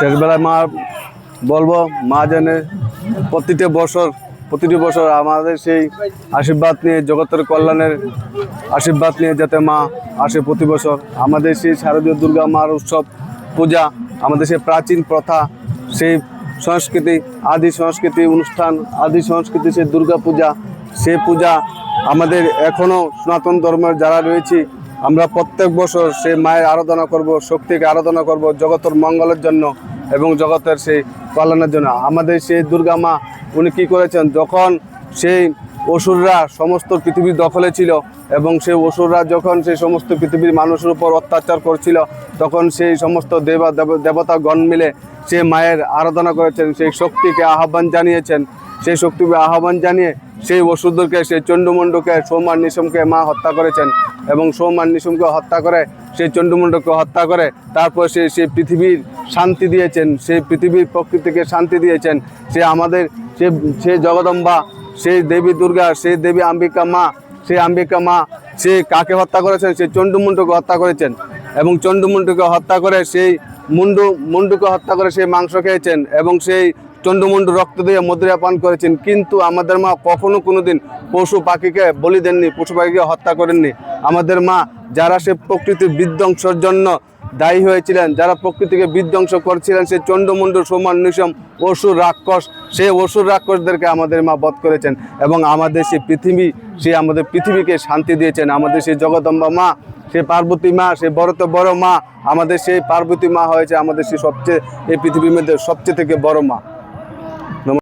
শেষবেলায় মা বলবো মা জানে প্রতিটি বছর আমাদের সেই আশীর্বাদ নিয়ে জগতের কল্যাণের আশীর্বাদ নিয়ে যাতে মা আসে প্রতি বছর। আমাদের সেই শারদীয় দুর্গা মার উৎসব পূজা, আমাদের সেই প্রাচীন প্রথা, সেই সংস্কৃতি, আদি সংস্কৃতি অনুষ্ঠান, আদি সংস্কৃতি সেই দুর্গা পূজা, সেই পূজা আমাদের এখনও সনাতন ধর্মের যারা রয়েছি আমরা প্রত্যেক বছর সেই মায়ের আরাধনা করব, শক্তিকে আরাধনা করব জগতের মঙ্গলের জন্য এবং জগতের সেই কল্যাণের জন্য। আমাদের সেই দুর্গা মা উনি কী করেছেন, যখন সেই অসুররা সমস্ত পৃথিবীর দখলে ছিল এবং সেই অসুররা যখন সেই সমস্ত পৃথিবীর মানুষের উপর অত্যাচার করছিল, তখন সেই সমস্ত দেবতাগণ মিলে সে মায়ের আরাধনা করেছেন, সেই শক্তিকে আহ্বান জানিয়েছেন। সেই শক্তিকে আহ্বান জানিয়ে সেই অসুরদেরকে, সেই চণ্ডমুণ্ডকে, সৌমার নিশুমকে মা হত্যা করেছেন এবং সৌমার নিশুমকে হত্যা করে সেই চণ্ডমুণ্ডকে হত্যা করে তারপর সেই পৃথিবীর শান্তি দিয়েছেন, সেই পৃথিবীর প্রকৃতিকে শান্তি দিয়েছেন। সে আমাদের সেই জগদম্বা, সেই দেবী দুর্গা, সেই দেবী অম্বিকা মা, সেই অম্বিকা মা সে কাকে হত্যা করেছেন, সেই চণ্ডমুণ্ডকে হত্যা করেছেন এবং চণ্ডমুণ্ডকে হত্যা করে সেই মুন্ডুকে হত্যা করে সেই মাংস খেয়েছেন এবং সেই চণ্ডমুণ্ডু রক্ত দিয়ে মধুরা পান করেছেন। কিন্তু আমাদের মা কখনো কোনোদিন পশু পাখিকে বলি দেননি, পশু পাখিকে হত্যা করেননি। আমাদের মা যারা সে প্রকৃতির বিধ্বংসের জন্য দায়ী হয়েছিলেন, যারা প্রকৃতিকে বিধ্বংস করছিলেন, সেই চণ্ডমুণ্ডু, সৌমার নিশুম, অসুর রাক্ষস, সেই অসুর রাক্ষসদেরকে আমাদের মা বধ করেছেন এবং আমাদের আমাদের পৃথিবীকে শান্তি দিয়েছেন। আমাদের সেই জগদম্বা মা, সেই পার্বতী মা, সেই বড়তে বড় মা, আমাদের সেই পার্বতী মা হয়েছে আমাদের সেই এই পৃথিবীর মধ্যে সবচেয়ে থেকে বড় মা।